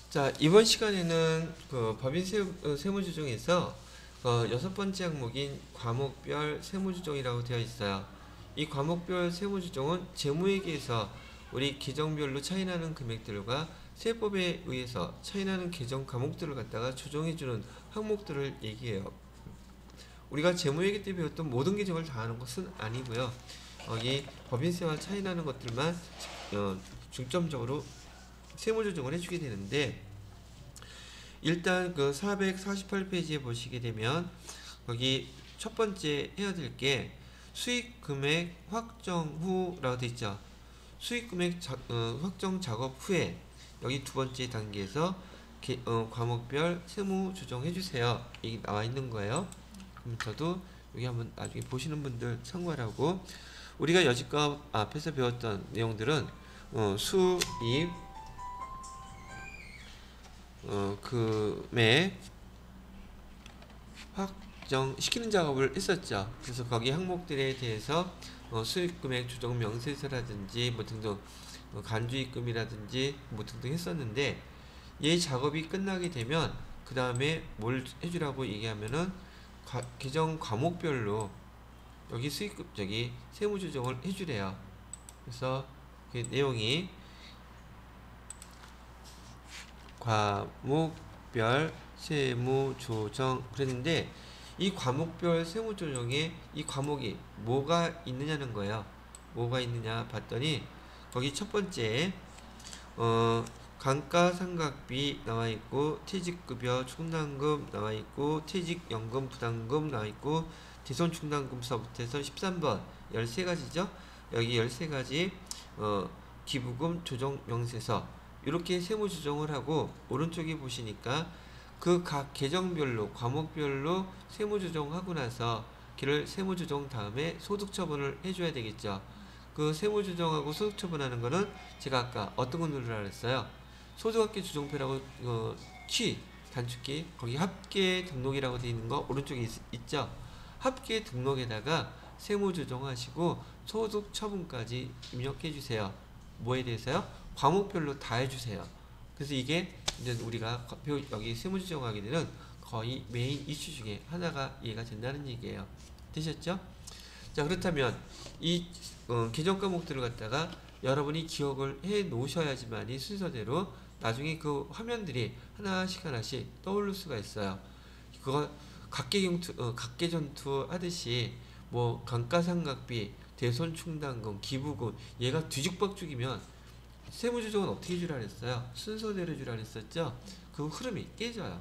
자, 이번 시간에는 그 법인 세무조정에서 여섯 번째 항목인 과목별 세무조정이라고 되어 있어요. 이 과목별 세무조정은 재무회계에서 우리 계정별로 차이나는 금액들과 세법에 의해서 차이나는 계정 과목들을 갖다가 조정해주는 항목들을 얘기해요. 우리가 재무회계 때 배웠던 모든 계정을 다 하는 것은 아니고요. 이 법인세와 차이나는 것들만 중점적으로 세무조정을 해주게 되는데, 일단 그 448페이지에 보시게 되면 거기 첫 번째 해야 될 게 수익금액 확정 후라고 되어 있죠. 수익금액 확정 작업 후에 여기 두 번째 단계에서 과목별 세무 조정해 주세요. 이게 나와 있는 거예요. 그럼 저도 여기 한번 나중에 보시는 분들 참고하라고. 우리가 여지껏 앞에서 배웠던 내용들은 수입 금액 확정시키는 작업을 했었죠. 그래서 거기 항목들에 대해서 수익금액 조정 명세서라든지 뭐 등등 간주입금이라든지 뭐 등등 했었는데, 이 작업이 끝나게 되면 그 다음에 뭘 해주라고 얘기하면은 계정 과목별로 여기 수익금 저기 세무조정을 해주래요. 그래서 그 내용이 과목별 세무조정 그랬는데, 이 과목별 세무조정에 이 과목이 뭐가 있느냐는 거예요. 뭐가 있느냐 봤더니 거기 첫 번째 감가상각비 나와있고, 퇴직급여 충당금 나와있고, 퇴직연금 부담금 나와있고, 대손충당금서부터 해서 13번 13가지죠. 여기 13가지 기부금 조정 명세서 이렇게 세무조정을 하고, 오른쪽에 보시니까 그 각 계정별로 과목별로 세무조정하고 나서 걔를 세무조정 다음에 소득처분을 해줘야 되겠죠. 그 세무조정하고 소득처분하는 거는 제가 아까 어떤 거 누르라 그랬어요. 소득합계 조정표라고 키 단축키 거기 합계 등록이라고 되어 있는 거 오른쪽에 있죠. 합계 등록에다가 세무조정하시고 소득처분까지 입력해 주세요. 뭐에 대해서요? 과목별로 다 해주세요. 그래서 이게 이제 우리가 여기 세무조정하게 되는 거의 메인 이슈 중에 하나가 이해가 된다는 얘기예요. 되셨죠? 자, 그렇다면 이 계정 과목들을 갖다가 여러분이 기억을 해 놓으셔야지만이 순서대로 나중에 그 화면들이 하나씩 떠오를 수가 있어요. 그거 각계전투 하듯이 뭐 감가상각비, 대손충당금, 기부금 얘가 뒤죽박죽이면 세무조정은 어떻게 해주라 그랬어요? 순서대로 해주라 그랬었죠? 그 흐름이 깨져요.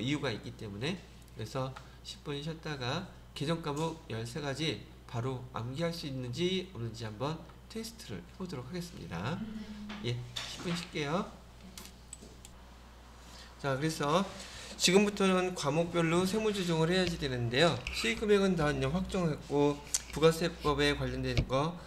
이유가 있기 때문에. 그래서 10분 쉬었다가 계정 과목 13가지 바로 암기할 수 있는지 없는지 한번 테스트를 해보도록 하겠습니다. 예, 10분 쉴게요. 자, 그래서 지금부터는 과목별로 세무조정을 해야지 되는데요. 수익금액은 다 확정했고, 부가세법에 관련된 거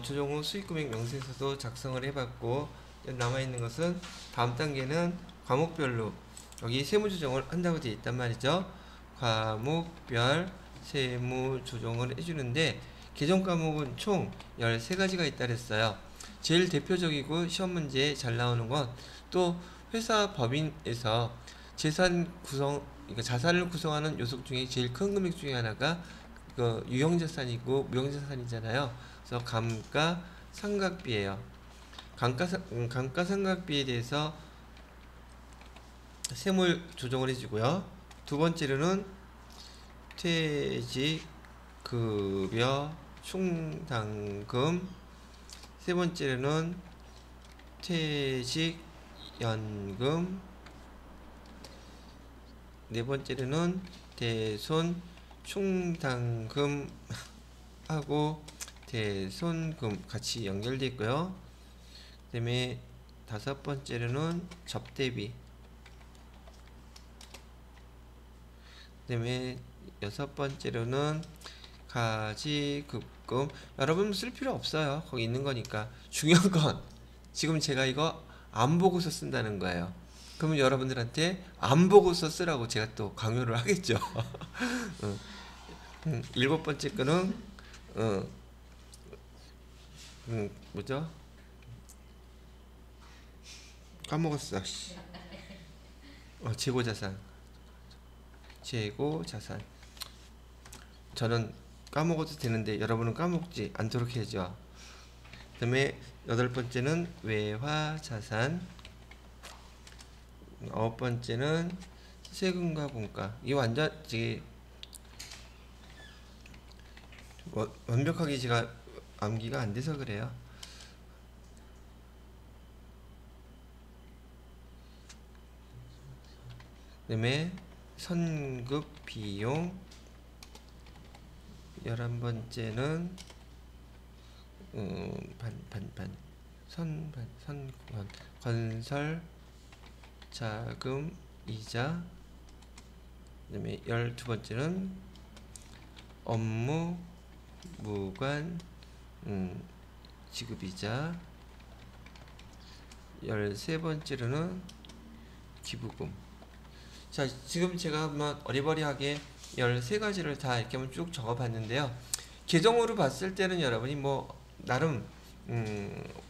조정 후 수익금액 명세서도 작성을 해봤고, 남아있는 것은 다음 단계는 과목별로 여기 세무조정을 한다고 되어 있단 말이죠. 과목별 세무조정을 해주는데, 계정 과목은 총 13가지가 있다 그랬어요. 제일 대표적이고 시험 문제에 잘 나오는 건 또 회사 법인에서 그러니까 자산을 구성하는 요소 중에 제일 큰 금액 중에 하나가 그 유형자산이고 무형자산이잖아요. 그래서 감가상각비예요. 감가상각비에 대해서 세무 조정을 해주고요. 두 번째로는 퇴직급여 충당금, 세 번째로는 퇴직연금, 네 번째로는 대손 충당금하고 대손금 같이 연결되어 있고요. 그 다음에 다섯 번째로는 접대비, 그 다음에 여섯 번째로는 가지급금. 여러분 쓸 필요 없어요. 거기 있는 거니까. 중요한 건 지금 제가 이거 안 보고서 쓴다는 거예요. 그러면 여러분들한테 안 보고서 쓰라고 제가 또 강요를 하겠죠. 일곱 번째 거는 뭐죠? 까먹었어. 재고자산. 재고자산. 저는 까먹어도 되는데 여러분은 까먹지 않도록 해야죠. 그 다음에 8번째는 외화자산. 9번째는 세금과 공가. 이 완전 완벽하게 제가 암기가 안 돼서 그래요. 그 다음에 선급 비용. 11번째는 건설 자금 이자. 그 다음에 12번째는 업무 무관 지급이자. 13번째로는 기부금. 자, 지금 제가 한번 어리버리하게 13가지를 다 이렇게 한번 쭉 적어봤는데요. 계정으로 봤을 때는 여러분이 뭐 나름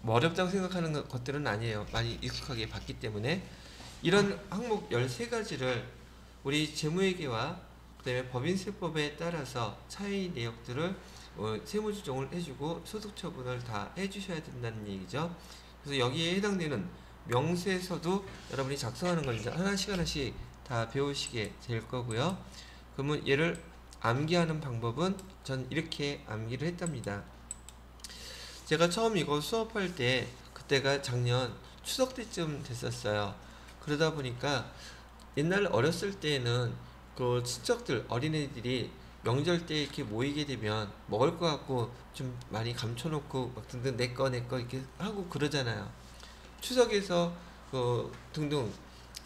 뭐 어렵다고 생각하는 것들은 아니에요. 많이 익숙하게 봤기 때문에 이런 항목 13가지를 우리 재무회계와 그 다음에 법인세법에 따라서 차이 내역들을 세무조정을 해주고 소득처분을 다 해주셔야 된다는 얘기죠. 그래서 여기에 해당되는 명세서도 여러분이 작성하는 걸 이제 하나씩 다 배우시게 될 거고요. 그러면 얘를 암기하는 방법은 전 이렇게 암기를 했답니다. 제가 처음 이거 수업할 때 그때가 작년 추석 때쯤 됐었어요. 그러다 보니까 옛날 어렸을 때는 그 친척들 어린애들이 명절 때 이렇게 모이게 되면 먹을 거 갖고 좀 많이 감춰놓고 막 등등 내 거 이렇게 하고 그러잖아요. 추석에서 그 등등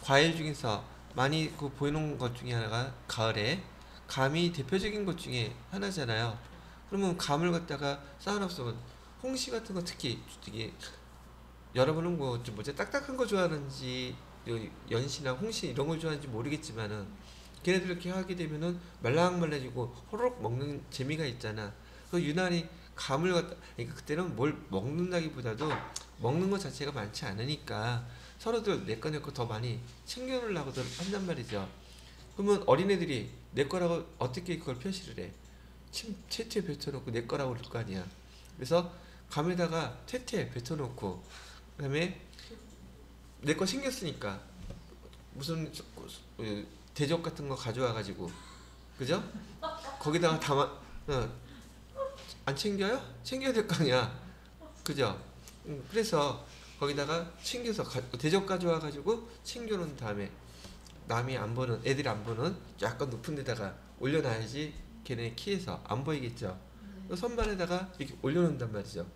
과일 중에서 많이 그 보이는 것 중에 하나가 가을에 감이 대표적인 것 중에 하나잖아요. 그러면 감을 갖다가 쌓아놓으면 홍시 같은 거 특히 여러분은 뭐 좀 뭐지 딱딱한 거 좋아하는지 연시나 홍시 이런 걸 좋아하는지 모르겠지만은 걔네들 이렇게 하게 되면은 말랑말랑해지고 호로록 먹는 재미가 있잖아. 그 유난히 감을 갖다 그러니까 그때는 뭘 먹는다기보다도 먹는 것 자체가 많지 않으니까 서로들 내 거 더 많이 챙겨놓으려고들 한단 말이죠. 그러면 어린애들이 내 거라고 어떻게 그걸 표시를 해? 퇴퇴 뱉어놓고 내 거라고 그럴 거 아니야. 그래서 감에다가 퇴퇴 뱉어놓고 그 다음에 내 거 챙겼으니까 무슨 대접 같은 거 가져와가지고 그죠? 거기다가 안 챙겨요? 챙겨야 될 거 아니야. 그죠? 그래서 거기다가 챙겨서 대접 가져와가지고 챙겨놓은 다음에 남이 안 보는 애들이 안 보는 약간 높은 데다가 올려놔야지 걔네 키에서 안 보이겠죠. 선반에다가 이렇게 올려놓는단 말이죠.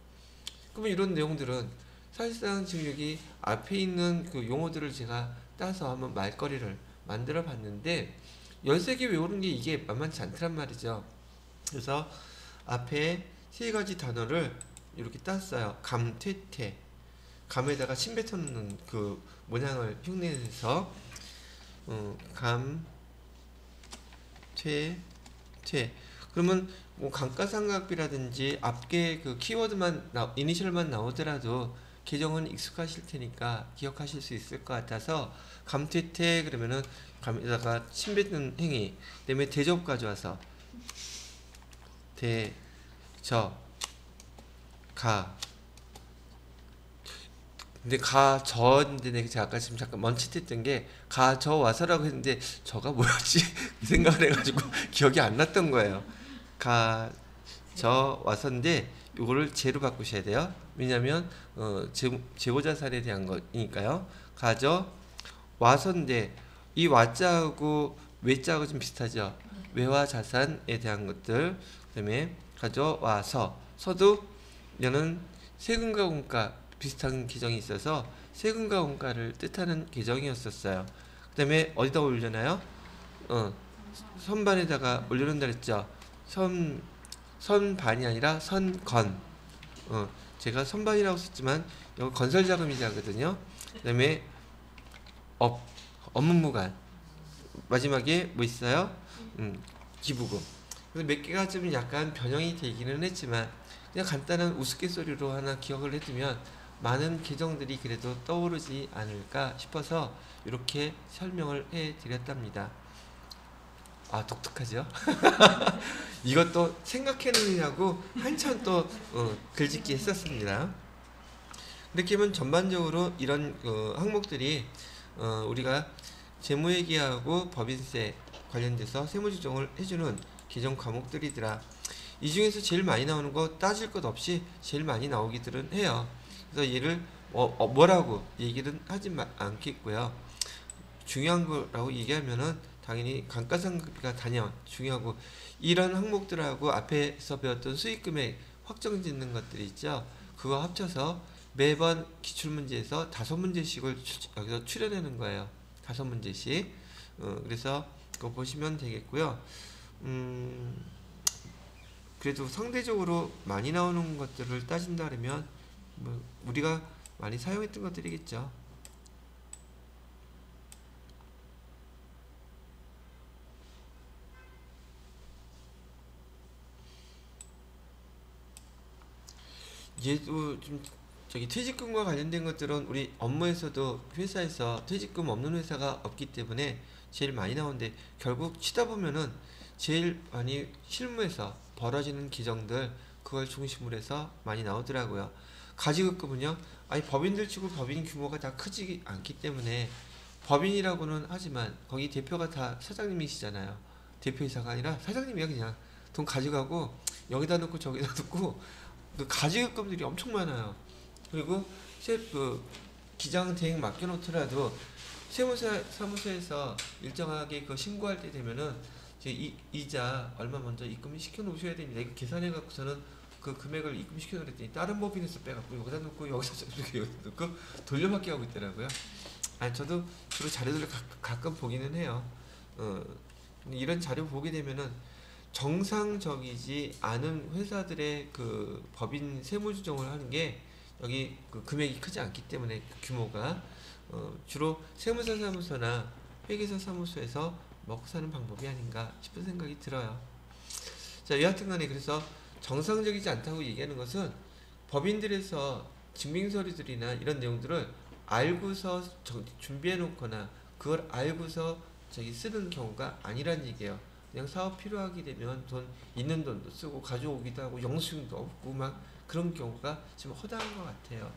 그러면 이런 내용들은 사실상 지금 여기 앞에 있는 그 용어들을 제가 따서 한번 말거리를 만들어 봤는데 13개 외우는 게 이게 만만치 않더란 말이죠. 그래서 앞에 3가지 단어를 이렇게 땄어요. 감, 퇴, 퇴. 감에다가 침 뱉어놓는 그 모양을 흉내내서 감, 퇴, 퇴. 그러면 뭐 감가상각비라든지 앞에 그 키워드만 이니셜만 나오더라도 계정은 익숙하실 테니까 기억하실 수 있을 것 같아서 감퇴퇴 그러면은 감에다가 침 뱉는 행위. 그다음에 대접 가져와서 대저 가. 근데 저인데 제가 아까 지금 잠깐 멈칫했던 게 저 와서라고 했는데 저가 뭐였지 생각을 해가지고 기억이 안 났던 거예요. 저 와서인데 이거를 제로 바꾸셔야 돼요. 왜냐하면 재고자산에 대한 거니까요. 가져 와서인데 이 와자하고 외자하고 좀 비슷하죠. 외화자산에 대한 것들. 그다음에 가져와서 서도 얘는 세금과 공가 비슷한 계정이 있어서 세금과 공가를 뜻하는 계정이었었어요. 그 다음에 어디다 올려놔요? 선반에다가 올려놓는다 그랬죠. 선반이 아니라 선건. 제가 선반이라고 썼지만 이거 건설자금이자거든요. 그 다음에 업무무관. 마지막에 뭐 있어요? 기부금. 그래서 몇 개가 좀 약간 변형이 되기는 했지만 그냥 간단한 우스갯소리로 하나 기억을 해두면 많은 계정들이 그래도 떠오르지 않을까 싶어서 이렇게 설명을 해 드렸답니다. 아, 독특하죠? 이것도 생각해내느냐고 한참 또 글짓기 했었습니다. 이렇게 하면 전반적으로 이런 항목들이 우리가 재무회계하고 법인세 관련돼서 세무조정을 해주는 개정 과목들이더라. 이 중에서 제일 많이 나오는 거 따질 것 없이 제일 많이 나오기들은 해요. 그래서 얘를 뭐라고 얘기는 하지 않겠고요. 중요한 거라고 얘기하면은 당연히 감가상각비가 단연 중요하고, 이런 항목들하고 앞에서 배웠던 수익금액 확정짓는 것들이 있죠. 그거 합쳐서 매번 기출문제에서 5문제씩을 여기서 추려내는 거예요. 5문제씩. 그래서 그거 보시면 되겠고요. 그래도 상대적으로 많이 나오는 것들을 따진다 그러면 뭐 우리가 많이 사용했던 것들이겠죠. 얘도 좀 퇴직금과 관련된 것들은 우리 업무에서도 회사에서 퇴직금 없는 회사가 없기 때문에 제일 많이 나오는데, 결국 치다 보면은 제일 많이 실무에서 벌어지는 규정들, 그걸 중심으로 해서 많이 나오더라고요. 가지급금은요, 아니 법인들 치고 법인 규모가 다 크지 않기 때문에 법인이라고는 하지만 거기 대표가 다 사장님이시잖아요. 대표이사가 아니라 사장님이야. 그냥 돈 가져가고 여기다 넣고 저기다 넣고 그 가지급금들이 엄청 많아요. 그리고 기장 대행 맡겨놓더라도 사무소에서 일정하게 그 신고할 때 되면은 이자 얼마 먼저 입금 시켜 놓으셔야 됩니다. 이거 계산해 갖고서는 그 금액을 입금시켜 놓으랬더니 다른 법인에서 빼갖고 여기다 놓고 여기다 놓고 돌려받기 하고 있더라고요. 아니 저도 주로 자료들을 가끔 보기는 해요. 이런 자료 보게 되면은 정상적이지 않은 회사들의 그 법인 세무조정을 하는 게 여기 그 금액이 크지 않기 때문에 규모가 주로 세무사 사무소나 회계사 사무소에서 먹고 사는 방법이 아닌가 싶은 생각이 들어요. 자, 여하튼간에 그래서 정상적이지 않다고 얘기하는 것은 법인들에서 증빙서류들이나 이런 내용들을 알고서 준비해 놓거나 그걸 알고서 쓰는 경우가 아니란 얘기예요. 그냥 사업 필요하게 되면 있는 돈도 쓰고 가져오기도 하고 영수증도 없고 막 그런 경우가 지금 허다한 것 같아요.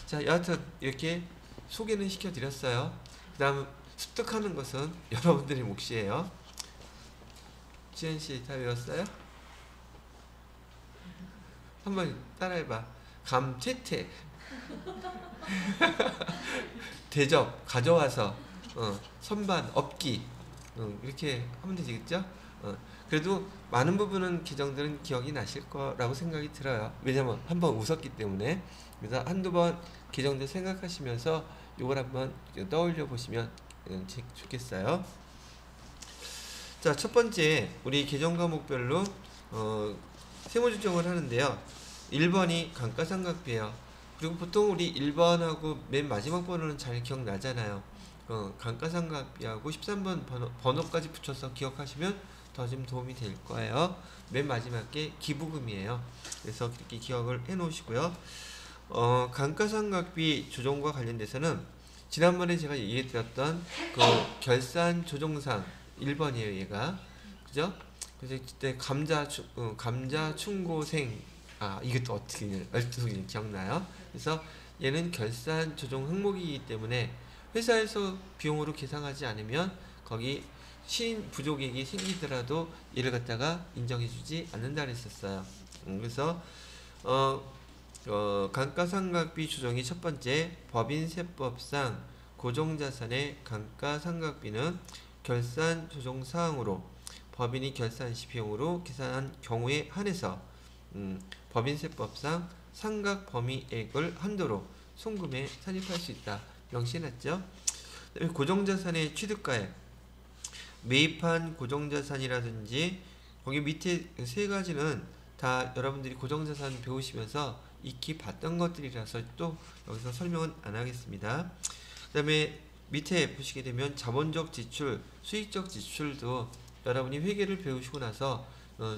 자, 여하튼 이렇게 소개는 시켜드렸어요. 그 다음 습득하는 것은 여러분들의 몫이에요. 지현씨 다 외웠어요? 한번 따라해봐. 감퇴퇴 대접 가져와서 선반 업기 이렇게 하면 되겠죠? 그래도 많은 부분은 규정들은 기억이 나실 거라고 생각이 들어요. 왜냐면 한번 웃었기 때문에. 그래서 한두 번 규정들 생각하시면서 이걸 한번 떠올려 보시면 좋겠어요. 자, 첫 번째 우리 개정 과목별로 세무조정을 하는데요. 1번이 감가상각비예요. 그리고 보통 우리 1번하고 맨 마지막 번호는 잘 기억나잖아요. 감가상각비하고 13번 번호까지 붙여서 기억하시면 더 좀 도움이 될 거예요. 맨 마지막 게 기부금이에요. 그래서 그렇게 기억을 해 놓으시고요. 감가상각비 조정과 관련돼서는 지난번에 제가 얘기 드렸던 그 결산 조정상 1번이에요, 얘가. 그죠? 그래서 그때 감자 충고생, 이것도 어떻게 기억나요? 그래서 얘는 결산 조정 항목이기 때문에 회사에서 비용으로 계상하지 않으면 거기 부족액이 생기더라도 얘를 갖다가 인정해주지 않는다 그랬었어요. 그래서 감가상각비 조정이 첫 번째, 법인세법상 고정자산의 감가상각비는 결산 조정 사항으로 법인이 결산 시 비용으로 계산한 경우에 한해서 법인세법상 상각 범위액을 한도로 송금에 산입할 수 있다 명시해놨죠. 고정자산의 취득가액, 매입한 고정자산이라든지 거기 밑에 세 가지는 다 여러분들이 고정자산 배우시면서 익히 봤던 것들이라서 또 여기서 설명은 안 하겠습니다. 그 다음에 밑에 보시게 되면 자본적 지출, 수익적 지출도 여러분이 회계를 배우시고 나서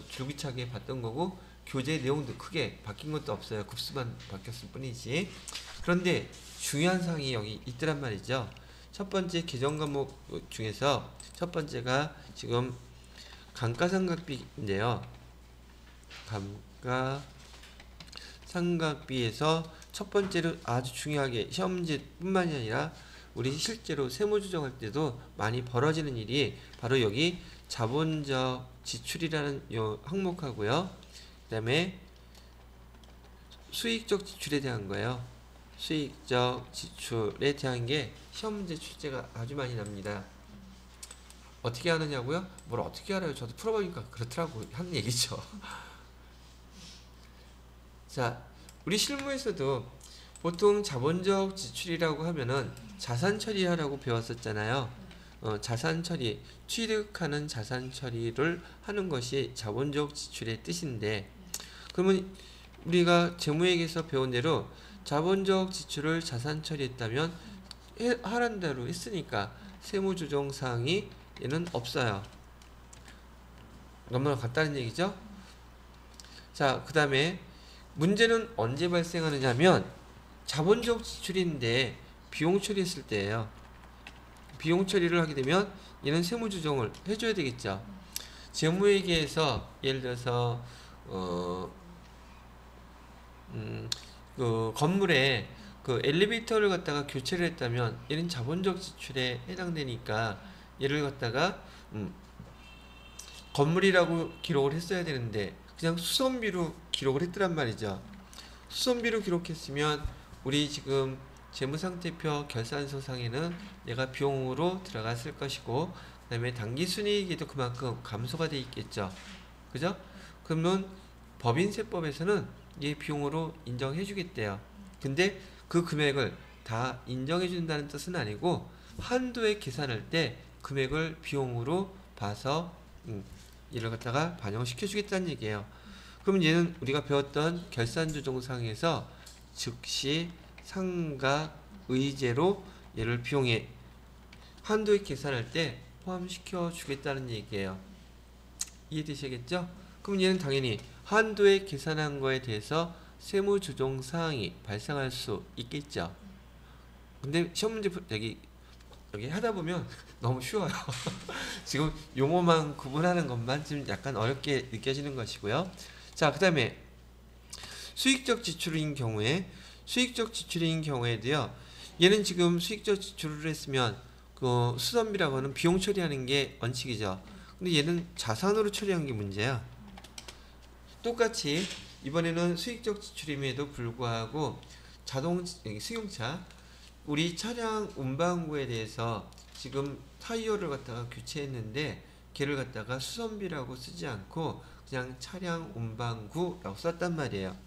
줄기차게 봤던 거고, 교재 내용도 크게 바뀐 것도 없어요. 급수만 바뀌었을 뿐이지. 그런데 중요한 사항이 여기 있더란 말이죠. 첫 번째 개정 과목 중에서 첫 번째가 지금 감가상각비인데요. 감가상각비에서 첫 번째로 아주 중요하게 시험 문제뿐만이 아니라 우리 실제로 세무조정할 때도 많이 벌어지는 일이 바로 여기 자본적 지출이라는 요 항목하고요. 그 다음에 수익적 지출에 대한 거예요. 수익적 지출에 대한 게 시험 문제 출제가 아주 많이 납니다. 어떻게 하느냐고요? 뭘 어떻게 알아요? 저도 풀어보니까 그렇더라고 하는 얘기죠. 자, 우리 실무에서도 보통 자본적 지출이라고 하면은 자산 처리하라고 배웠었잖아요. 자산 처리, 취득하는 자산 처리를 하는 것이 자본적 지출의 뜻인데, 그러면 우리가 재무회계에서 배운 대로 자본적 지출을 자산 처리했다면 하란 대로 했으니까 세무조정 사항이 얘는 없어요. 너무나 간단한 얘기죠? 자, 그 다음에 문제는 언제 발생하느냐면 자본적 지출인데 비용 처리했을 때예요. 비용 처리를 하게 되면 얘는 세무조정을 해줘야 되겠죠. 재무회계에서 예를 들어서 그 건물에 그 엘리베이터를 갖다가 교체를 했다면 얘는 자본적 지출에 해당되니까 얘를 갖다가 건물이라고 기록을 했어야 되는데 그냥 수선비로 기록을 했더란 말이죠. 수선비로 기록했으면 우리 지금 재무상태표 결산서상에는 얘가 비용으로 들어갔을 것이고, 그 다음에 당기순이익에도 그만큼 감소가 돼 있겠죠. 그죠? 그러면 법인세법에서는 얘 비용으로 인정해 주겠대요. 근데 그 금액을 다 인정해 준다는 뜻은 아니고 한도에 계산할 때 금액을 비용으로 봐서 이를 갖다가 반영시켜 주겠다는 얘기예요. 그럼 얘는 우리가 배웠던 결산조정상에서 즉시 상각 의제로 얘를 비용에 한도에 계산할 때 포함시켜 주겠다는 얘기예요. 이해되시겠죠? 그럼 얘는 당연히 한도에 계산한 거에 대해서 세무조정 사항이 발생할 수 있겠죠. 근데 시험 문제 여기 하다 보면 너무 쉬워요. 지금 용어만 구분하는 것만 좀 약간 어렵게 느껴지는 것이고요. 자, 그 다음에 수익적 지출인 경우에도요. 얘는 지금 수익적 지출을 했으면 그 수선비라고 하는 비용 처리하는 게 원칙이죠. 근데 얘는 자산으로 처리한 게 문제야. 똑같이 이번에는 수익적 지출임에도 불구하고 승용차 우리 차량 운반구에 대해서 지금 타이어를 갖다가 교체했는데 걔를 갖다가 수선비라고 쓰지 않고 그냥 차량 운반구라고 썼단 말이에요.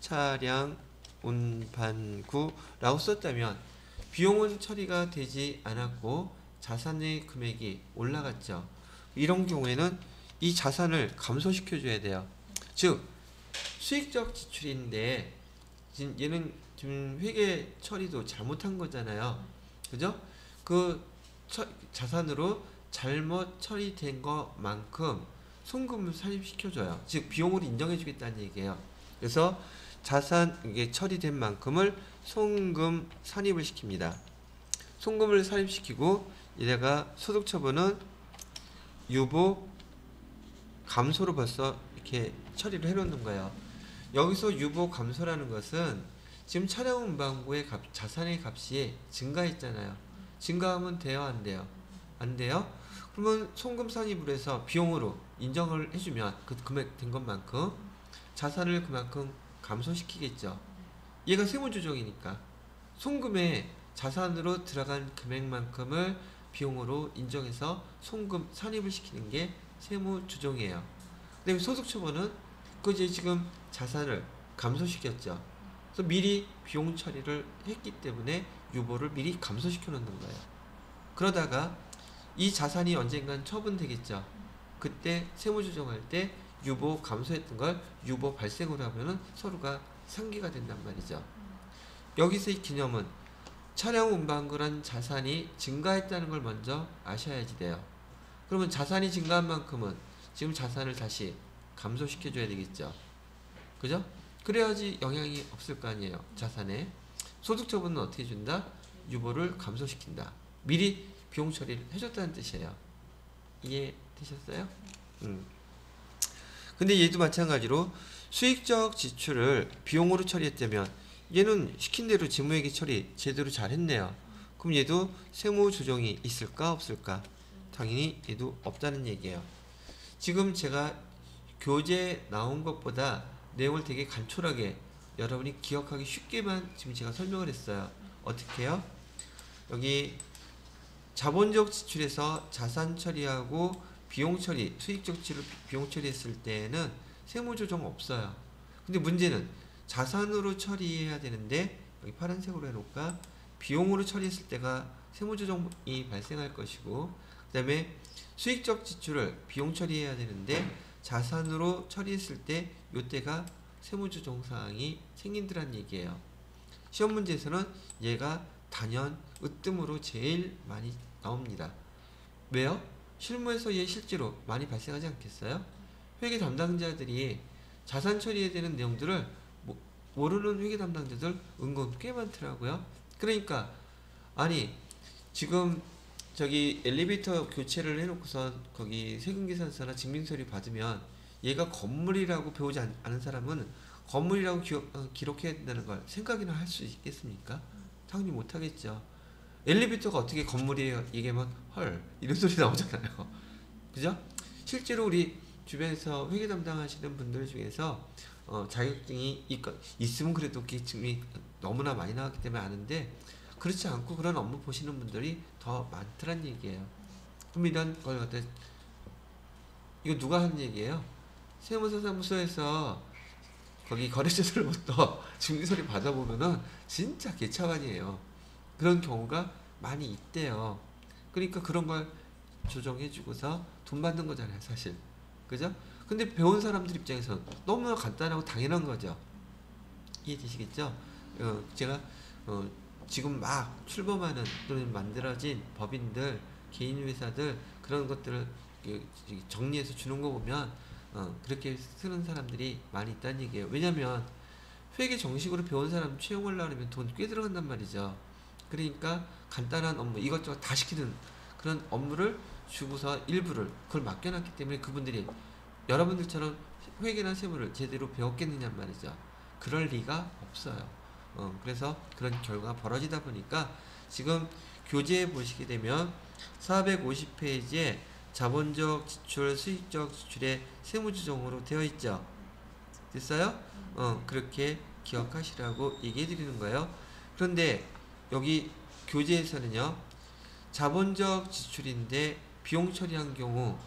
차량 운반구라고 썼다면 비용은 처리가 되지 않았고 자산의 금액이 올라갔죠. 이런 경우에는 이 자산을 감소시켜 줘야 돼요. 즉 수익적 지출인데 얘는 지금 회계 처리도 잘못한 거잖아요. 그죠? 그 자산으로 잘못 처리된 것만큼 송금을 산입시켜줘요. 즉 비용으로 인정해주겠다는 얘기예요. 그래서 자산 이게 처리된 만큼을 송금 산입을 시킵니다. 송금을 산입시키고 얘가 소득처분은 유보 감소로 벌써 이렇게 처리를 해놓는 거예요. 여기서 유보 감소라는 것은 지금 차량 운반구의 자산의 값이 증가했잖아요. 증가하면 돼요, 안 돼요? 안 돼요? 그러면 송금 산입을 해서 비용으로 인정을 해주면 그 금액 된 것만큼 자산을 그만큼 감소시키겠죠. 얘가 세무조정이니까 송금에 자산으로 들어간 금액만큼을 비용으로 인정해서 송금 산입을 시키는 게 세무조정이에요. 그다음에 소득처분은 그 이제 지금 자산을 감소시켰죠. 그래서 미리 비용 처리를 했기 때문에 유보를 미리 감소시켜 놓는 거예요. 그러다가 이 자산이 언젠간 처분되겠죠. 그때 세무조정할 때 유보 감소했던 걸 유보 발생으로 하면은 서로가 상기가 된단 말이죠. 여기서의 개념은 차량 운반구란 자산이 증가했다는 걸 먼저 아셔야지 돼요. 그러면 자산이 증가한 만큼은 지금 자산을 다시 감소시켜줘야 되겠죠. 그죠? 그래야지 영향이 없을 거 아니에요. 자산에. 소득 처분은 어떻게 준다? 유보를 감소시킨다. 미리 비용 처리를 해줬다는 뜻이에요. 이해되셨어요? 근데 얘도 마찬가지로 수익적 지출을 비용으로 처리했다면 얘는 시킨 대로 재무회계 처리 제대로 잘 했네요. 그럼 얘도 세무 조정이 있을까 없을까? 당연히 얘도 없다는 얘기예요. 지금 제가 교재 나온 것보다 내용을 되게 간촐하게 여러분이 기억하기 쉽게만 지금 제가 설명을 했어요. 어떻게 해요? 여기 자본적 지출에서 자산 처리하고 비용 처리, 수익적 지출을 비용 처리했을 때는 세무조정 없어요. 근데 문제는 자산으로 처리해야 되는데 여기 파란색으로 해놓을까? 비용으로 처리했을 때가 세무조정이 발생할 것이고 그 다음에 수익적 지출을 비용 처리해야 되는데 자산으로 처리했을 때 요때가 세무조정 사항이 생긴다는 얘기예요. 시험 문제에서는 얘가 단연 으뜸으로 제일 많이 나옵니다. 왜요? 실무에서 얘 실제로 많이 발생하지 않겠어요? 회계 담당자들이 자산 처리해야 되는 내용들을 모르는 회계 담당자들 은근 꽤 많더라고요. 그러니까 아니 지금 저기 엘리베이터 교체를 해놓고서 거기 세금계산서나 증빙서류 받으면 얘가 건물이라고 배우지 않은 사람은 건물이라고 기록해야 된다는 걸 생각이나 할 수 있겠습니까? 당연히 못하겠죠. 엘리베이터가 어떻게 건물이에요? 얘기하면 헐 이런 소리 나오잖아요. 그죠? 실제로 우리 주변에서 회계 담당하시는 분들 중에서 자격증이 있으면 그래도 기증이 너무나 많이 나왔기 때문에 아는데 그렇지 않고 그런 업무 보시는 분들이 더 많더란 얘기예요. 그럼 이런 걸 갖다 이거 누가 한 얘기예요? 세무사 사무소에서 거기 거래처들로부터 증빙서류 받아보면은 진짜 개차반이에요. 그런 경우가 많이 있대요. 그러니까 그런 걸 조정해주고서 돈 받는 거잖아요, 사실. 그죠? 근데 배운 사람들 입장에서는 너무나 간단하고 당연한 거죠. 이해되시겠죠? 제가 지금 막 출범하는 또는 만들어진 법인들, 개인 회사들 그런 것들을 정리해서 주는 거 보면 그렇게 쓰는 사람들이 많이 있다는 얘기예요. 왜냐면 회계 정식으로 배운 사람 채용하려고 하면 돈 꽤 들어간단 말이죠. 그러니까 간단한 업무 이것저것 다 시키는 그런 업무를 주고서 일부를 그걸 맡겨놨기 때문에 그분들이 여러분들처럼 회계나 세무를 제대로 배웠겠느냐 말이죠. 그럴 리가 없어요. 그래서 그런 결과가 벌어지다 보니까 지금 교재에 보시게 되면 450페이지에 자본적 지출, 수익적 지출의 세무조정으로 되어 있죠. 됐어요? 그렇게 기억하시라고 얘기해 드리는 거예요. 그런데 여기 교재에서는요, 자본적 지출인데 비용 처리한 경우,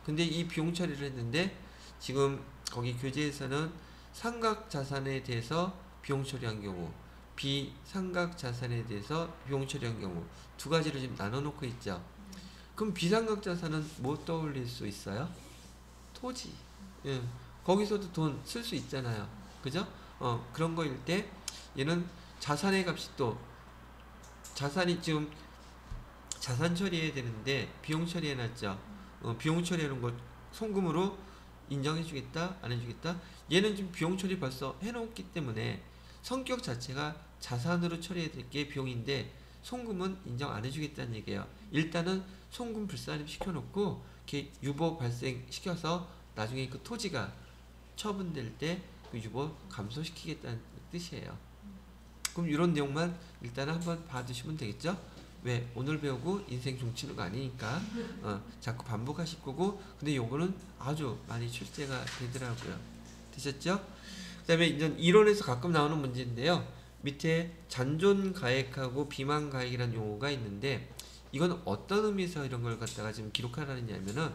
근데 이 비용 처리를 했는데 지금 거기 교재에서는 상각 자산에 대해서 비용 처리한 경우, 비상각 자산에 대해서 비용 처리한 경우 두 가지를 지금 나눠 놓고 있죠. 그럼 비상각 자산은 뭐 떠올릴 수 있어요? 토지. 예. 거기서도 돈 쓸 수 있잖아요. 그죠? 그런 거일 때 얘는 자산의 값이 또 자산이 지금 자산 처리해야 되는데 비용 처리해 놨죠. 비용 처리해 놓은 거 송금으로 인정해 주겠다 안 해주겠다. 얘는 지금 비용 처리 벌써 해 놓기 때문에 성격 자체가 자산으로 처리해야 될 게 비용인데 송금은 인정 안 해주겠다는 얘기예요. 일단은 송금 불산입 시켜놓고 이렇게 유보 발생시켜서 나중에 그 토지가 처분될 때 그 유보 감소시키겠다는 뜻이에요. 그럼 이런 내용만 일단은 한번 봐두시면 되겠죠? 왜? 오늘 배우고 인생 종치는 거 아니니까 자꾸 반복하실 거고 근데 요거는 아주 많이 출제가 되더라고요. 되셨죠? 그 다음에 이제 이론에서 가끔 나오는 문제인데요. 밑에 잔존가액하고 비만가액이라는 용어가 있는데 이건 어떤 의미에서 이런 걸 갖다가 지금 기록하라느냐면은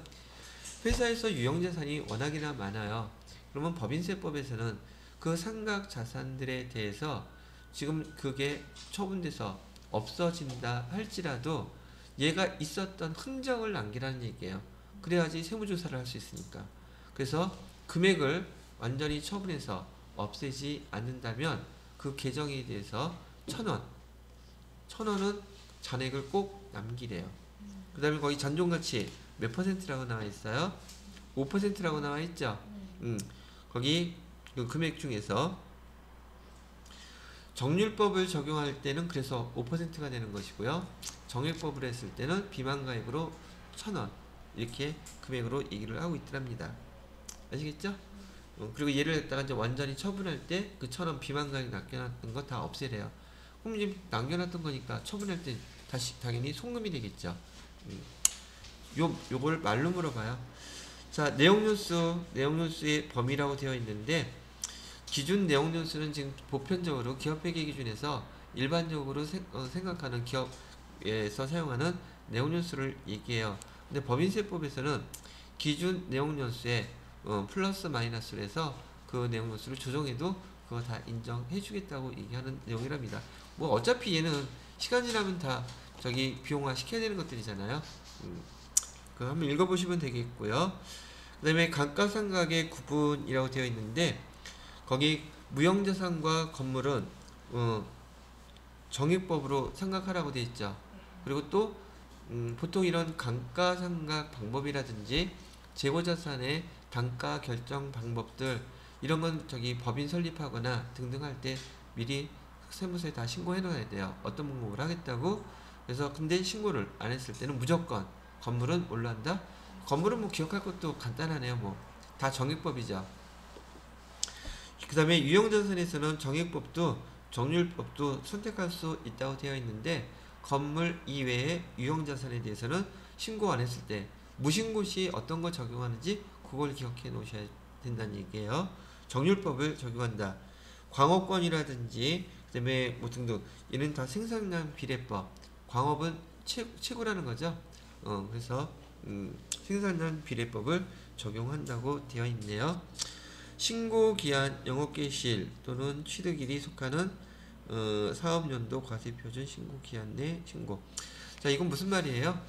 회사에서 유형자산이 워낙이나 많아요. 그러면 법인세법에서는 그 상각 자산들에 대해서 지금 그게 처분돼서 없어진다 할지라도 얘가 있었던 흔적을 남기라는 얘기예요. 그래야지 세무조사를 할 수 있으니까. 그래서 금액을 완전히 처분해서 없애지 않는다면 그 계정에 대해서 1,000원 1,000원은 잔액을 꼭 남기래요. 그 다음에 거기 잔존가치 몇 %라고 나와 있어요? 5%라고 나와 있죠? 거기 그 금액 중에서 정률법을 적용할 때는 그래서 5%가 되는 것이고요. 정액법을 했을 때는 비만가액으로 1,000원 이렇게 금액으로 얘기를 하고 있더랍니다. 아시겠죠? 그리고 얘를 갖다가 이제 완전히 처분할 때 그 1,000원 비만가액 남겨놨던 거 다 없애래요. 그럼 지금 남겨놨던 거니까 처분할 때 다시 당연히 송금이 되겠죠. 요걸 말로 물어봐요. 자, 내용연수의 범위라고 되어 있는데 기준 내용연수는 지금 보편적으로 기업회계 기준에서 일반적으로 생각하는 기업에서 사용하는 내용연수를 얘기해요. 근데 법인세법에서는 기준 내용연수에 플러스 마이너스를 해서 그 내용연수를 조정해도 그거 다 인정해 주겠다고 얘기하는 내용이랍니다. 뭐 어차피 얘는 시간 지나면 다 저기 비용화 시켜야 되는 것들이잖아요. 그거 한번 읽어보시면 되겠고요. 그 다음에 감가상각의 구분이라고 되어 있는데 거기 무형자산과 건물은 정액법으로 상각하라고 되어 있죠. 그리고 또 보통 이런 감가상각 방법이라든지 재고자산의 단가 결정 방법들 이런 건 저기 법인 설립하거나 등등 할 때 미리 세무서에 다 신고해 놓아야 돼요. 어떤 방법을 하겠다고. 그래서 근데 신고를 안 했을 때는 무조건 건물은 뭘로 한다? 건물은 뭐 기억할 것도 간단하네요. 뭐 다 정액법이죠. 그 다음에 유형자산에서는 정액법도 정률법도 선택할 수 있다고 되어 있는데 건물 이외의 유형자산에 대해서는 신고 안 했을 때 무신고 시 어떤 걸 적용하는지 그걸 기억해 놓으셔야 된다는 얘기예요. 정률법을 적용한다. 광업권이라든지 그다음에 뭐 등등 얘는 다 생산량 비례법. 광업은 최고라는 거죠. 그래서 생산량 비례법을 적용한다고 되어 있네요. 신고기한 영업개시일 또는 취득일이 속하는 사업연도 과세표준 신고기한 내 신고. 자, 이건 무슨 말이에요?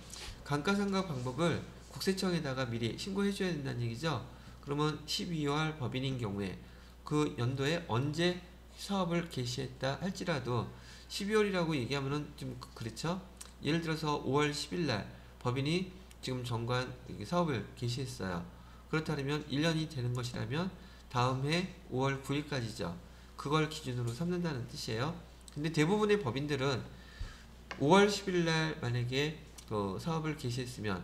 감가상각 방법을 국세청에다가 미리 신고해줘야 된다는 얘기죠. 그러면 12월 법인인 경우에 그 연도에 언제 사업을 개시했다 할지라도 12월이라고 얘기하면은 좀 그렇죠? 예를 들어서 5월 10일 날 법인이 지금 정관 사업을 개시했어요. 그렇다면 1년이 되는 것이라면 다음 해 5월 9일까지죠. 그걸 기준으로 삼는다는 뜻이에요. 근데 대부분의 법인들은 5월 10일 날 만약에 그 사업을 개시했으면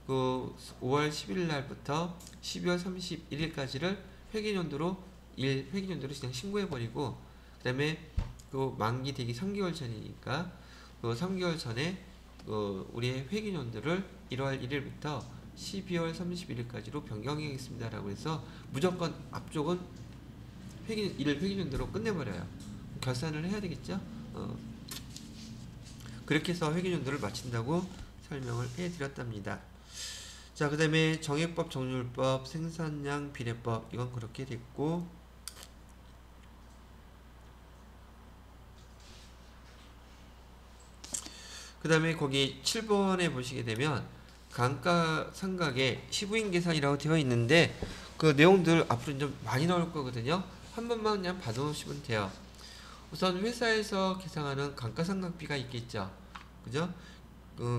그 5월 10일 날부터 12월 31일까지를 회계연도로 그냥 신고해버리고 그 다음에 그 만기 되기 3개월 전이니까 그 3개월 전에 우리의 회계연도를 1월 1일부터 12월 31일까지로 변경하겠습니다 라고 해서 무조건 앞쪽은 회계연도로 끝내버려요. 결산을 해야 되겠죠. 그렇게 해서 회계연도를 마친다고 설명을 해드렸답니다. 자, 그 다음에 정액법, 정률법, 생산량 비례법 이건 그렇게 됐고 그 다음에 거기 7번에 보시게 되면 감가상각의 시부인 계산이라고 되어 있는데 그 내용들 앞으로 좀 많이 나올 거거든요. 한 번만 그냥 봐두시면 돼요. 우선 회사에서 계산하는 감가상각비가 있겠죠. 그죠?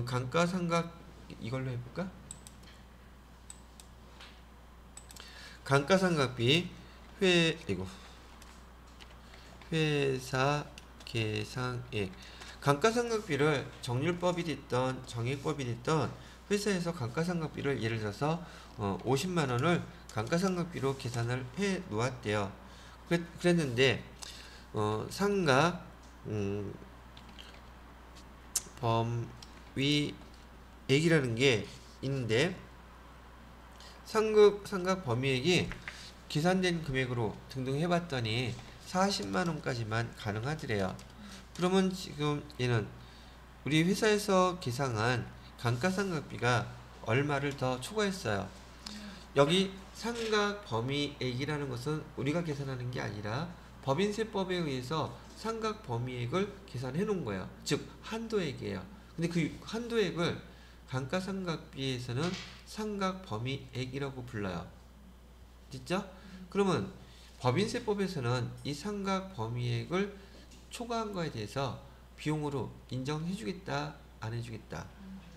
감가상각 이걸로 해볼까? 감가상각비 회사 계상액. 감가상각비를 정률법이 됐던 정액법이 됐던 회사에서 감가상각비를 예를 들어서 50만 원을 감가상각비로 계산을 해 놓았대요. 그랬는데 상각 범위액이라는 게 있는데 상각 범위액이 계산된 금액으로 등등 해봤더니 40만 원까지만 가능하더래요. 그러면 지금 얘는 우리 회사에서 계상한 감가상각비가 얼마를 더 초과했어요. 여기 상각 범위액이라는 것은 우리가 계산하는 게 아니라 법인세법에 의해서 상각 범위액을 계산해 놓은 거예요. 즉 한도액이에요. 근데 그 한도액을 감가상각비에서는 상각 범위액이라고 불러요. 됐죠? 그러면 법인세법에서는 이 상각 범위액을 초과한 거에 대해서 비용으로 인정해 주겠다, 안 해주겠다?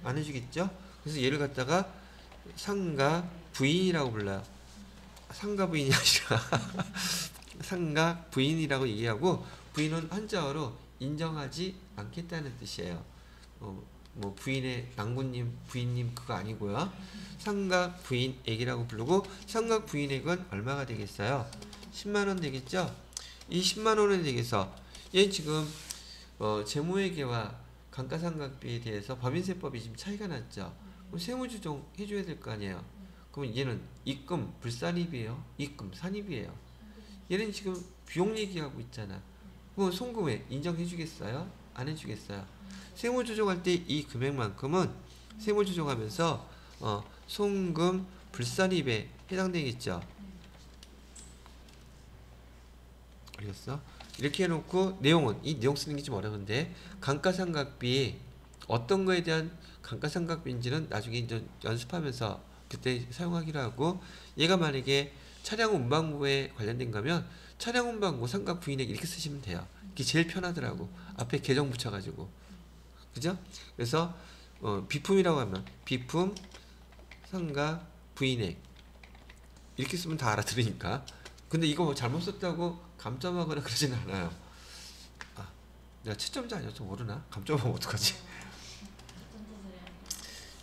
안 해주겠죠? 그래서 얘를 갖다가 상각 부인이라고 불러요. 상가 부인이 아니라 상가 부인이라고 얘기하고, 부인은 한자어로 인정하지 않겠다는 뜻이에요. 뭐 부인의 낭군님, 부인님 그거 아니고요. 상각 부인액이라고 부르고, 상각 부인액은 얼마가 되겠어요? 10만원 되겠죠? 이 10만원에 대해서 얘 지금 재무회계와 감가상각비에 대해서 법인세법이 지금 차이가 났죠. 그럼 세무조정 해줘야 될 거 아니에요. 그럼 얘는 입금 불산입이에요? 입금 산입이에요? 얘는 지금 비용 얘기하고 있잖아. 그럼 송금에 인정해주겠어요? 안 해주겠어요? 세무조정할 때 이 금액만큼은 세무조정하면서 송금 불산입에 해당되겠죠. 알겠어? 이렇게 해놓고 내용은, 이 내용 쓰는 게 좀 어려운데, 감가상각비 어떤 거에 대한 감가상각비인지는 나중에 이제 연습하면서 그때 사용하기로 하고, 얘가 만약에 차량 운반부에 관련된 거면 차량 운반부 상각 부인액 이렇게 쓰시면 돼요. 이게 제일 편하더라고. 앞에 계정 붙여가지고. 그죠? 그래서 비품이라고 하면 비품 상각 부인액 이렇게 쓰면 다 알아들으니까. 근데 이거 뭐 잘못 썼다고 감점하거나 그러진 않아요. 내가 채점자 아니어서 모르나? 감점하면 어떡하지?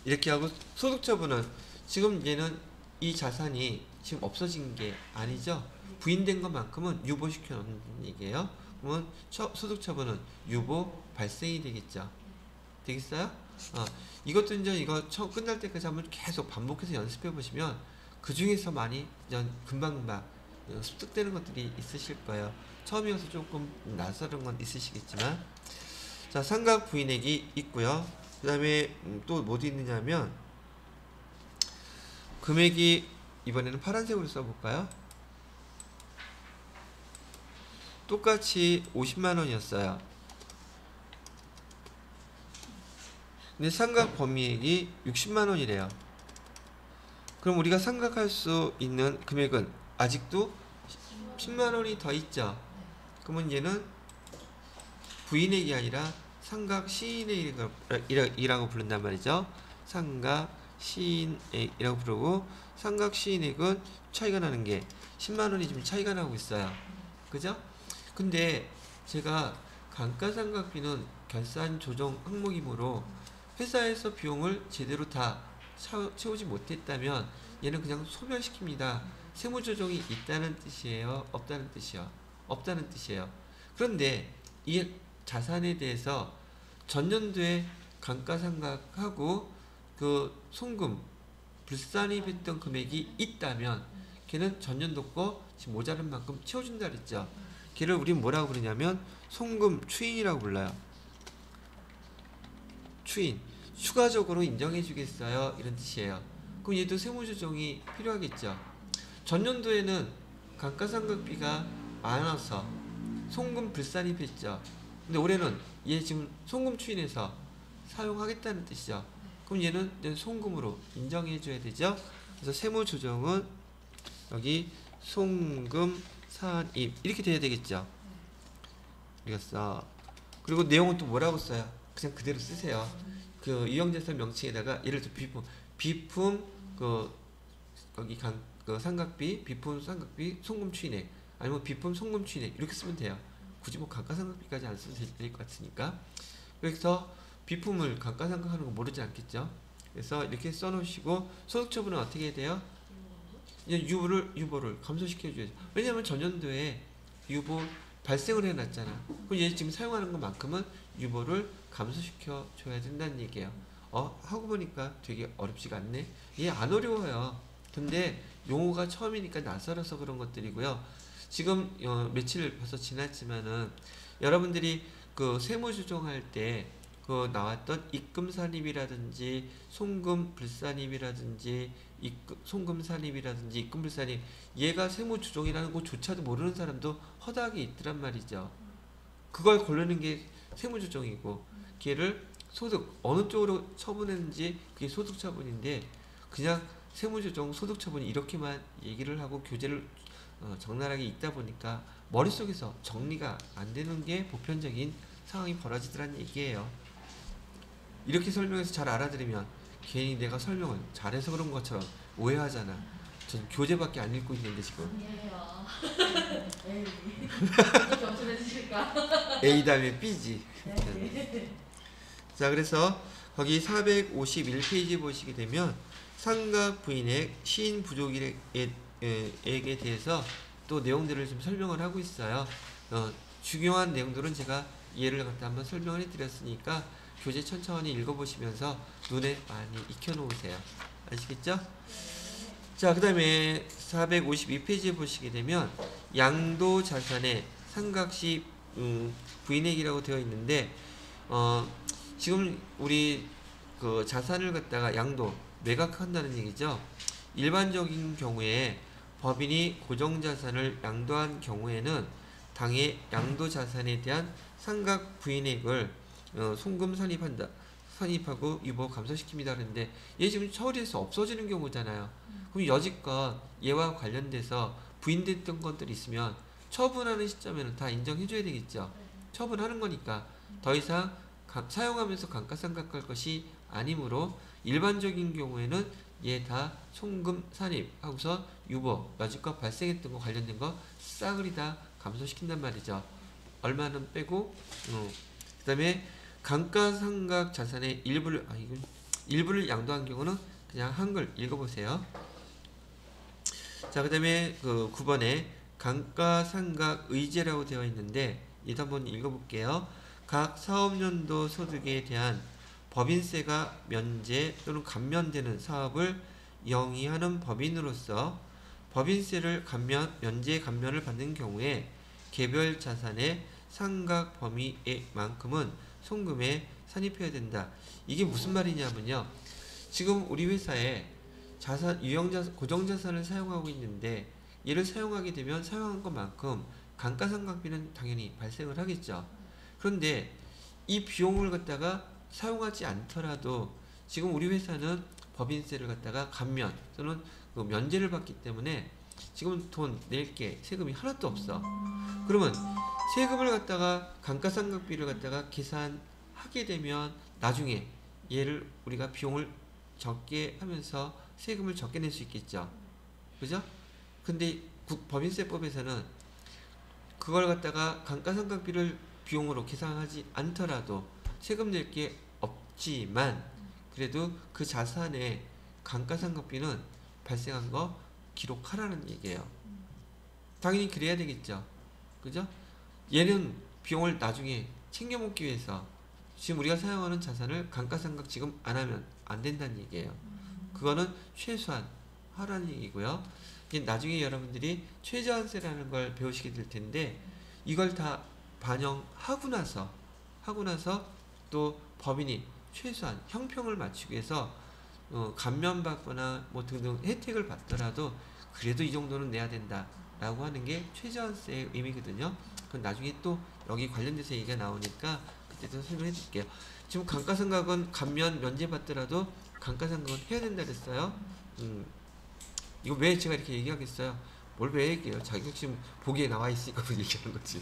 이렇게 하고, 소득처분은 지금 얘는 이 자산이 지금 없어진 게 아니죠. 부인된 것만큼은 유보시켜 놓는 얘기예요. 그러면 소득처분은 유보 발생이 되겠죠. 되겠어요? 이것도 이제 이거 끝날 때까지 한번 계속 반복해서 연습해 보시면 그 중에서 많이 금방금방 습득되는 것들이 있으실 거예요. 처음이어서 조금 낯설은 건 있으시겠지만, 자, 상각 부인액이 있고요. 그 다음에 또 뭐 있느냐면, 금액이 이번에는 파란색으로 써볼까요? 똑같이 50만원이었어요. 근데 상각 범위액이 60만원이래요. 그럼 우리가 상각할 수 있는 금액은 아직도 10만원이 더 있죠. 그러면 얘는 부인액이 아니라 상각 시인액이라고 부른단 말이죠. 상각 시인액이라고 부르고, 상각 시인액은 차이가 나는 게 10만원이 지금 차이가 나고 있어요. 그죠? 근데 제가 감가상각비는 결산 조정 항목이므로 회사에서 비용을 제대로 다 채우지 못했다면 얘는 그냥 소멸시킵니다. 세무조정이 있다는 뜻이에요? 없다는 뜻이요? 없다는 뜻이에요. 그런데 이 자산에 대해서 전년도에 감가상각하고 그 송금 불산입했던 금액이 있다면 걔는 전년도 거 지금 모자른 만큼 채워준다 그랬죠. 걔를 우린 뭐라고 부르냐면 송금 추인이라고 불러요. 추인, 추가적으로 인정해 주겠어요, 이런 뜻이에요. 그럼 얘도 세무조정이 필요하겠죠. 전년도에는 감가상각비가 많아서 송금 불산입했죠. 근데 올해는 얘 지금 송금 추인해서 사용하겠다는 뜻이죠. 그럼 얘는 송금으로 인정해 줘야 되죠. 그래서 세무조정은 여기 송금 산입 이렇게 돼야 되겠죠. 알겠어. 그리고 내용은 또 뭐라고 써요? 그냥 그대로 쓰세요. 그 유형자산 명칭에다가 예를 들어 비품 거기 그 상각비, 비품 상각비, 송금 추인액, 아니면 비품 송금 추인액 이렇게 쓰면 돼요. 굳이 뭐 감가상각비까지 안 써도 될 것 같으니까. 그래서 비품을 감가상각하는 거 모르지 않겠죠. 그래서 이렇게 써놓으시고, 소득처분은 어떻게 해야 돼요? 이제 유보를 감소시켜 줘야죠. 왜냐하면 전년도에 유보 발생을 해놨잖아. 그럼 얘 지금 사용하는 것만큼은 유보를 감소시켜 줘야 된다는 얘기예요. 하고 보니까 되게 어렵지가 않네. 얘 안 어려워요. 근데 용어가 처음이니까 낯설어서 그런 것들이고요. 지금 며칠 벌써 지났지만은 여러분들이 그 세무조정할 때 그 나왔던 입금산입이라든지 송금 불산입이라든지 송금 산입이라든지 입금 불산입, 얘가 세무조정이라는 것조차도 모르는 사람도 허다하게 있더란 말이죠. 그걸 고르는 게 세무조정이고, 걔를 소득 어느 쪽으로 처분했는지 그게 소득처분인데, 그냥 세무조정 소득처분 이렇게만 얘기를 하고 교재를 적나라하게 읽다 보니까 머릿속에서 정리가 안 되는 게 보편적인 상황이 벌어지더란 얘기예요. 이렇게 설명해서 잘 알아들으면 괜히 내가 설명을 잘해서 그런 것처럼 오해하잖아. 전 교재밖에 안 읽고 있는데 지금. 아니에요. 에이. 어떻게 엄청해주실까? A 다음에 B지. 네. 자, 그래서 거기 451페이지 보시게 되면 상각 부인액 시인 부족액에 대해서 또 내용들을 좀 설명을 하고 있어요. 중요한 내용들은 제가 예를 갖다 한번 설명을 해드렸으니까 교재 천천히 읽어보시면서 눈에 많이 익혀놓으세요. 아시겠죠? 자, 그 다음에 452페이지에 보시게 되면 양도 자산의 상각시 부인액이라고 되어 있는데 지금 우리 그 자산을 갖다가 양도 매각한다는 얘기죠. 일반적인 경우에 법인이 고정자산을 양도한 경우에는 당해 양도자산에 대한 상각 부인액을 송금 산입하고 유보 감소시킵니다. 그런데 얘 지금 처리해서 없어지는 경우잖아요. 그럼 여지껏 얘와 관련돼서 부인됐던 것들이 있으면 처분하는 시점에는 다 인정해줘야 되겠죠. 처분하는 거니까 더 이상 사용하면서 감가상각할 것이 아니므로 일반적인 경우에는 얘 다 송금 산입하고서 유보 여지껏 발생했던 거 관련된 거 싸그리 다 감소시킨단 말이죠. 얼마는 빼고 그 다음에 감가상각 자산의 일부를 양도한 경우는 그냥 한글 읽어보세요. 자, 그 다음에 그 9번에 감가상각 의제라고 되어 있는데 이도 한번 읽어볼게요. 각 사업연도 소득에 대한 법인세가 면제 또는 감면되는 사업을 영위하는 법인으로서 법인세를 면제 감면을 받는 경우에 개별 자산의 상각 범위만큼은 송금에 산입해야 된다. 이게 무슨 말이냐면요. 지금 우리 회사에 고정자산을 사용하고 있는데 얘를 사용하게 되면 사용한 것만큼 감가상각비는 당연히 발생을 하겠죠. 그런데 이 비용을 갖다가 사용하지 않더라도 지금 우리 회사는 법인세를 갖다가 감면 또는 그 면제를 받기 때문에 지금 돈 낼 게 세금이 하나도 없어. 그러면 세금을 갖다가 감가상각비를 갖다가 계산하게 되면 나중에 얘를 우리가 비용을 적게 하면서 세금을 적게 낼 수 있겠죠. 그죠? 근데 법인세법에서는 그걸 갖다가 감가상각비를 비용으로 계산하지 않더라도 세금 낼 게 없지만 그래도 그 자산에 감가상각비는 발생한 거 기록하라는 얘기예요. 당연히 그래야 되겠죠. 그죠? 얘는 비용을 나중에 챙겨 먹기 위해서 지금 우리가 사용하는 자산을 감가상각 지금 안 하면 안 된다는 얘기예요. 그거는 최소한 하라는 얘기고요. 나중에 여러분들이 최저한세라는 걸 배우시게 될 텐데 이걸 다 반영하고 나서 또 법인이 최소한 형평을 맞추기 위해서 감면받거나 뭐 등등 혜택을 받더라도 그래도 이 정도는 내야 된다라고 하는 게 최저한세의 의미거든요. 그건 나중에 또 여기 관련돼서 얘기가 나오니까 그때도 설명해 드릴게요. 지금 감가상각은 감면 면제받더라도 감가상각은 해야 된다 그랬어요. 이거 왜 제가 이렇게 얘기하겠어요? 뭘 왜 얘기해요? 자격증 보기에 나와 있으니까 얘기하는 거지.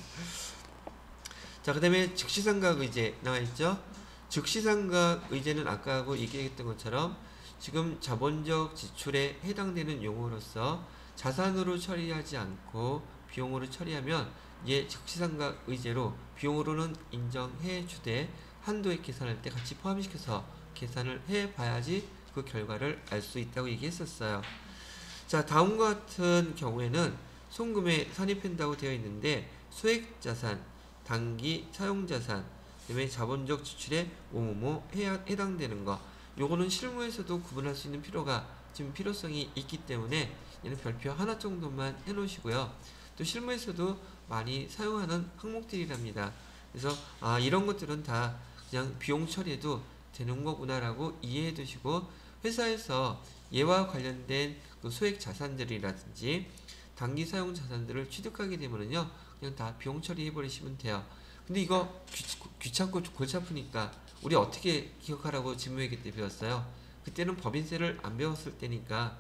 자, 그 다음에 즉시상각 의제 나와 있죠? 즉시상각 의제는 아까하고 얘기했던 것처럼 지금 자본적 지출에 해당되는 용어로서 자산으로 처리하지 않고 비용으로 처리하면 얘 즉시상각 의제로 비용으로는 인정해 주되 한도액 계산할 때 같이 포함시켜서 계산을 해 봐야지 그 결과를 알 수 있다고 얘기했었어요. 자, 다음과 같은 경우에는 송금에 산입한다고 되어 있는데 소액자산, 단기 사용자산, 그다음에 자본적 지출에 뭐뭐뭐 해당되는 거 요거는 실무에서도 구분할 수 있는 필요성이 있기 때문에 얘는 별표 하나 정도만 해놓으시고요. 또 실무에서도 많이 사용하는 항목들이랍니다. 그래서 이런 것들은 다 그냥 비용 처리해도 되는 거구나라고 이해해 두시고 회사에서 얘와 관련된 그 소액 자산들이라든지 단기 사용 자산들을 취득하게 되면은요 그냥 다 비용 처리해 버리시면 돼요. 근데 이거 귀찮고 골치 아프니까 우리 어떻게 기억하라고 직무회계 때 배웠어요? 그때는 법인세를 안 배웠을 때니까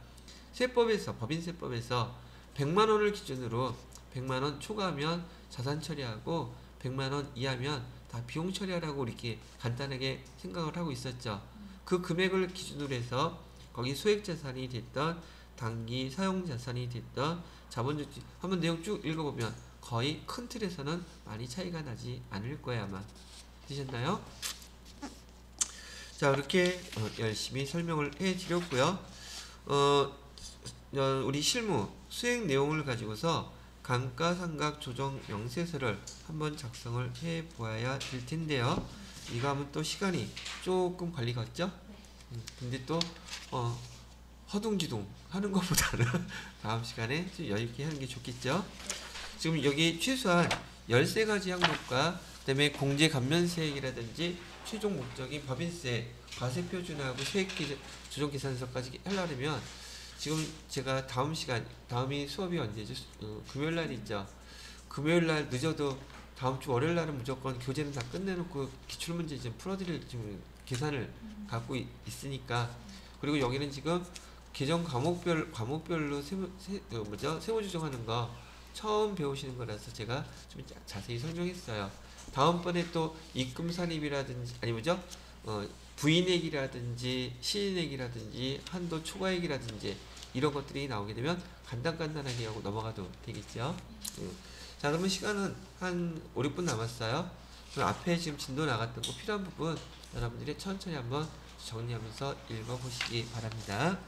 법인세법에서 100만원을 기준으로 100만원 초과하면 자산 처리하고 100만원 이하면 다 비용 처리하라고 이렇게 간단하게 생각을 하고 있었죠. 그 금액을 기준으로 해서 거기 소액자산이 됐던 단기 사용 자산이 됐던 자본주의 한번 내용 쭉 읽어보면 거의 큰 틀에서는 많이 차이가 나지 않을 거야 아마. 되셨나요? 자 이렇게 열심히 설명을 해드렸고요. 우리 실무 수행 내용을 가지고서 감가상각 조정 명세서를 한번 작성을 해 보아야 될 텐데요. 이거 하면 또 시간이 조금 걸리겠죠? 근데 또 허둥지둥 하는 것보다는 다음 시간에 좀 여유있게 하는 게 좋겠죠? 지금 여기 최소한 13가지 항목과 그 다음에 공제감면세액이라든지 최종 목적인 법인세, 과세표준하고 세액조정계산서까지 하려면 지금 제가 다음이 수업이 언제죠? 금요일날 있죠? 금요일날 늦어도 다음주 월요일날은 무조건 교재는 다 끝내놓고 기출문제 좀 풀어드릴 지금 계산을 갖고 있으니까. 그리고 여기는 지금 계정 과목별로 세무조정하는 거 처음 배우시는 거라서 제가 좀 자세히 설명했어요. 다음번에 또 입금산입이라든지 아니 뭐죠? 부인액이라든지 시인액이라든지 한도 초과액이라든지 이런 것들이 나오게 되면 간단하게 하고 넘어가도 되겠죠. 자 그러면 시간은 한 5, 6분 남았어요. 그럼 앞에 지금 진도 나갔던 거 필요한 부분 여러분들이 천천히 한번 정리하면서 읽어보시기 바랍니다.